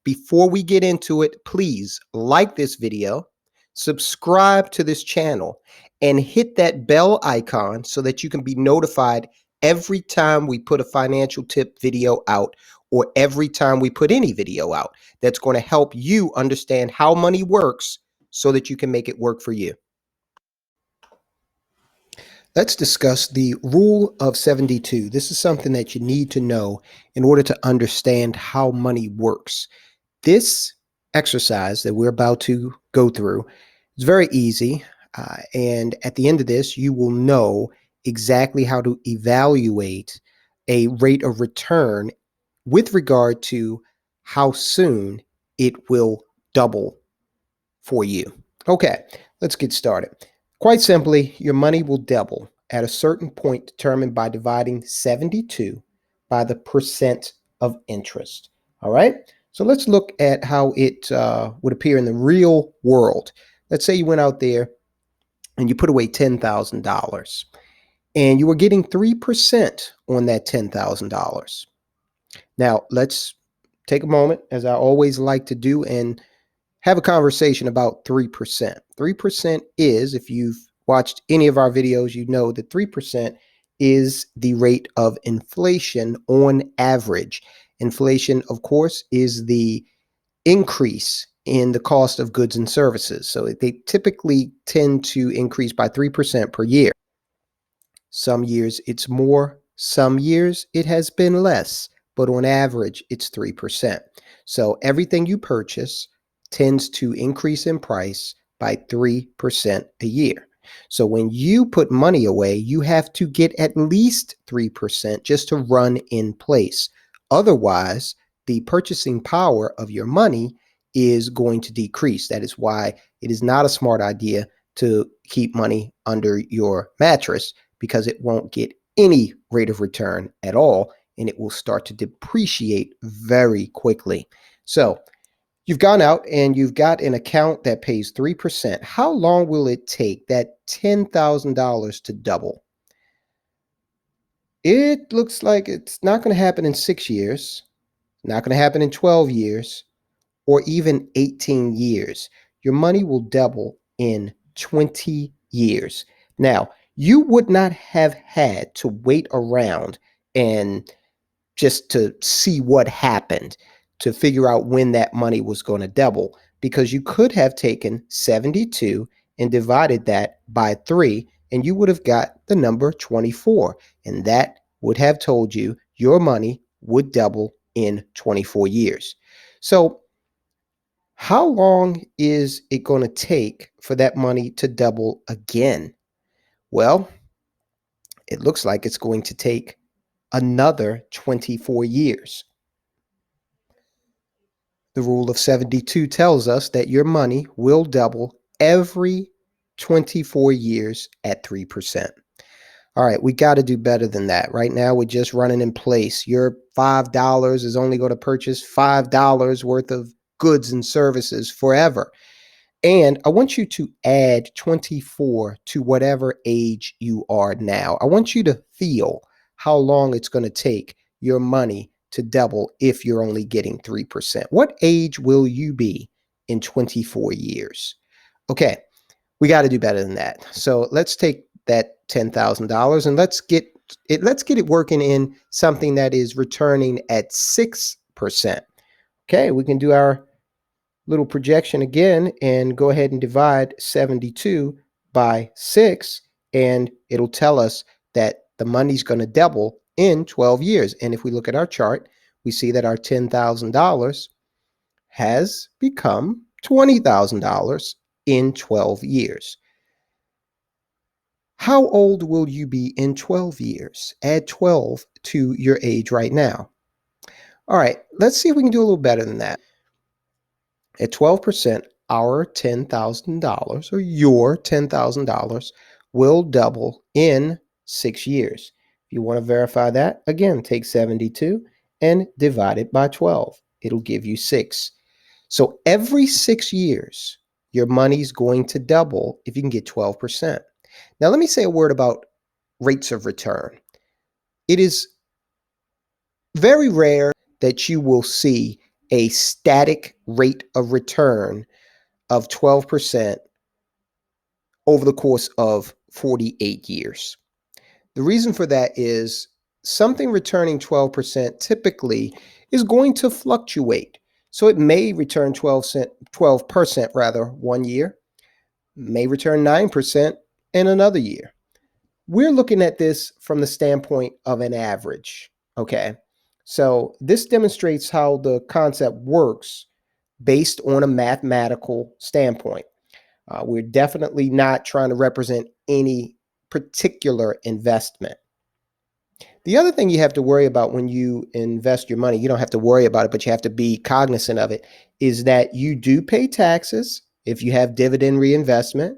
Before we get into it, please like this video, subscribe to this channel, and hit that bell icon so that you can be notified every time we put a financial tip video out or every time we put any video out that's going to help you understand how money works so that you can make it work for you. Let's discuss the rule of 72. This is something that you need to know in order to understand how money works. This exercise that we're about to go through is very easy. And at the end of this, you will know exactly how to evaluate a rate of return with regard to how soon it will double for you. Okay, let's get started. Quite simply, your money will double at a certain point determined by dividing 72 by the percent of interest. All right, so let's look at how it would appear in the real world. Let's say you went out there and you put away $10,000 and you were getting 3% on that $10,000. Now, let's take a moment, as I always like to do, and have a conversation about 3%. 3% is, if you've watched any of our videos, you know that 3% is the rate of inflation on average. Inflation, of course, is the increase in the cost of goods and services. So they typically tend to increase by 3% per year. Some years it's more, some years it has been less, but on average it's 3%. So everything you purchase tends to increase in price by 3% a year. So when you put money away, you have to get at least 3% just to run in place. Otherwise, the purchasing power of your money is going to decrease. That is why it is not a smart idea to keep money under your mattress, because it won't get any rate of return at all, and it will start to depreciate very quickly. So you've gone out and you've got an account that pays 3%. How long will it take that $10,000 to double? It looks like it's not going to happen in 6 years, not going to happen in 12 years, or even 18 years. Your money will double in 20 years. Now, you would not have had to wait around and just to see what happened to figure out when that money was going to double, because you could have taken 72 and divided that by 3, and you would have got the number 24, and that would have told you your money would double in 24 years. So how long is it going to take for that money to double again? Well, it looks like it's going to take another 24 years. The rule of 72 tells us that your money will double every 24 years at 3%. All right, we got to do better than that. Right now, we're just running in place. Your $5 is only going to purchase $5 worth of goods and services forever. And I want you to add 24 to whatever age you are now. I want you to feel how long it's going to take your money to double if you're only getting 3%. What age will you be in 24 years? Okay, we got to do better than that. So let's take that $10,000 and let's get it working in something that is returning at 6%. Okay, we can do our little projection again and go ahead and divide 72 by 6, and it'll tell us that the money's going to double in 12 years. And if we look at our chart, we see that our $10,000 has become $20,000 in 12 years. How old will you be in 12 years? Add 12 to your age right now. All right, let's see if we can do a little better than that. At 12%, our $10,000 or your $10,000 will double in 6 years. If you want to verify that, again, take 72 and divide it by 12. It'll give you 6. So every 6 years, your money's going to double if you can get 12%. Now, let me say a word about rates of return. It is very rare that you will see a static rate of return of 12% over the course of 48 years. The reason for that is something returning 12% typically is going to fluctuate. So it may return 12% rather 1 year, may return 9% in another year. We're looking at this from the standpoint of an average. Okay. So this demonstrates how the concept works based on a mathematical standpoint. We're definitely not trying to represent any particular investment. The other thing you have to worry about when you invest your money, you don't have to worry about it, but you have to be cognizant of it, is that you do pay taxes if you have dividend reinvestment.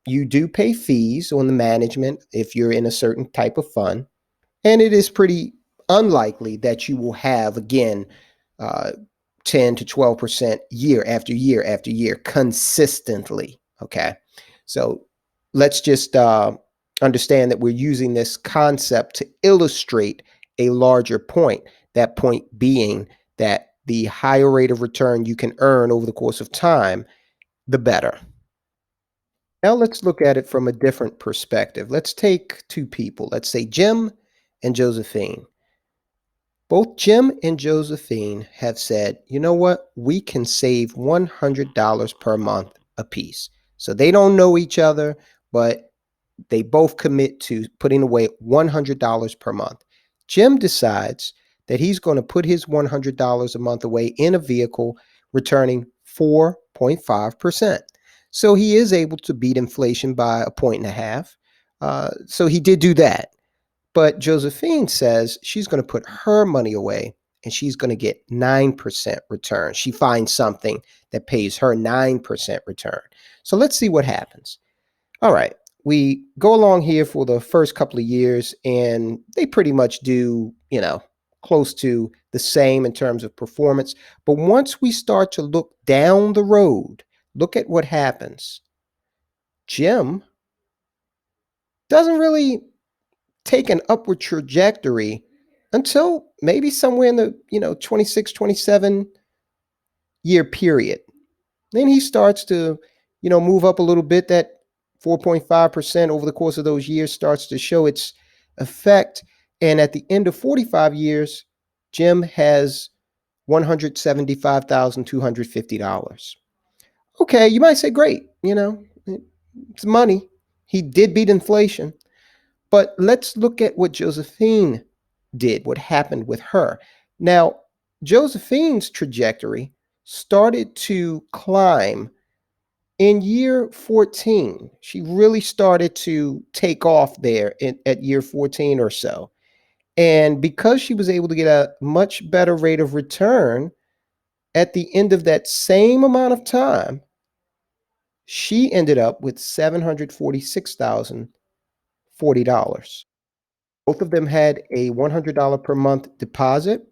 You do pay fees on the management if you're in a certain type of fund. And it is pretty unlikely that you will have, again, uh, 10 to 12% year after year after year consistently. Okay. So let's just understand that we're using this concept to illustrate a larger point. That point being that the higher rate of return you can earn over the course of time, the better. Now let's look at it from a different perspective. Let's take two people. Let's say Jim and Josephine. Both Jim and Josephine have said, you know what? We can save $100 per month apiece. So they don't know each other, but they both commit to putting away $100 per month. Jim decides that he's going to put his $100 a month away in a vehicle returning 4.5%. So he is able to beat inflation by a point and a half. So he did do that. But Josephine says she's going to put her money away and she's going to get 9% return. She finds something that pays her 9% return. So let's see what happens. All right. We go along here for the first couple of years and they pretty much do, close to the same in terms of performance. But once we start to look down the road, look at what happens. Jim doesn't really take an upward trajectory until maybe somewhere in the 26, 27 year period. Then he starts to move up a little bit. That 4.5% over the course of those years starts to show its effect, and at the end of 45 years Jim has $175,250. Okay, you might say great, it's money. He did beat inflation. But let's look at what Josephine did, what happened with her. Now, Josephine's trajectory started to climb in year 14. She really started to take off there at year 14 or so. And because she was able to get a much better rate of return at the end of that same amount of time, she ended up with $746,040. Both of them had a $100 per month deposit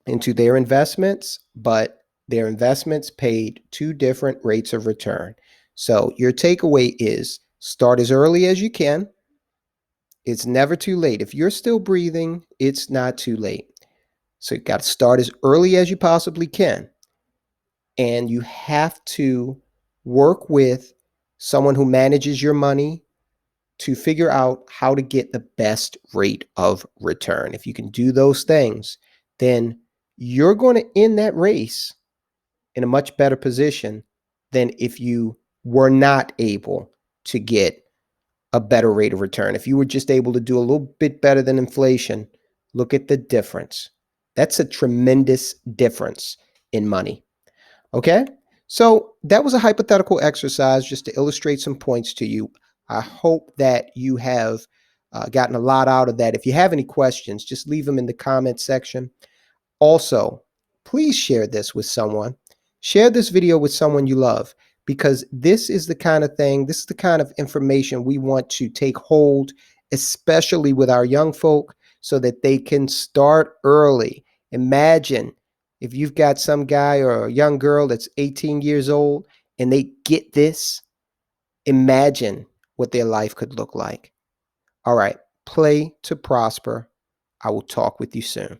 into their investments, but their investments paid two different rates of return. So your takeaway is start as early as you can. It's never too late. If you're still breathing, it's not too late. So you got to start as early as you possibly can. And you have to work with someone who manages your money to figure out how to get the best rate of return. If you can do those things, then you're going to end that race in a much better position than if you were not able to get a better rate of return. If you were just able to do a little bit better than inflation, look at the difference. That's a tremendous difference in money. Okay? So that was a hypothetical exercise just to illustrate some points to you. I hope that you have gotten a lot out of that. If you have any questions, just leave them in the comment section. Also, please share this with someone. Share this video with someone you love, because this is the kind of thing, this is the kind of information we want to take hold, especially with our young folk, so that they can start early. Imagine if you've got some guy or a young girl that's 18 years old and they get this, imagine what their life could look like. All right, play to prosper. I will talk with you soon.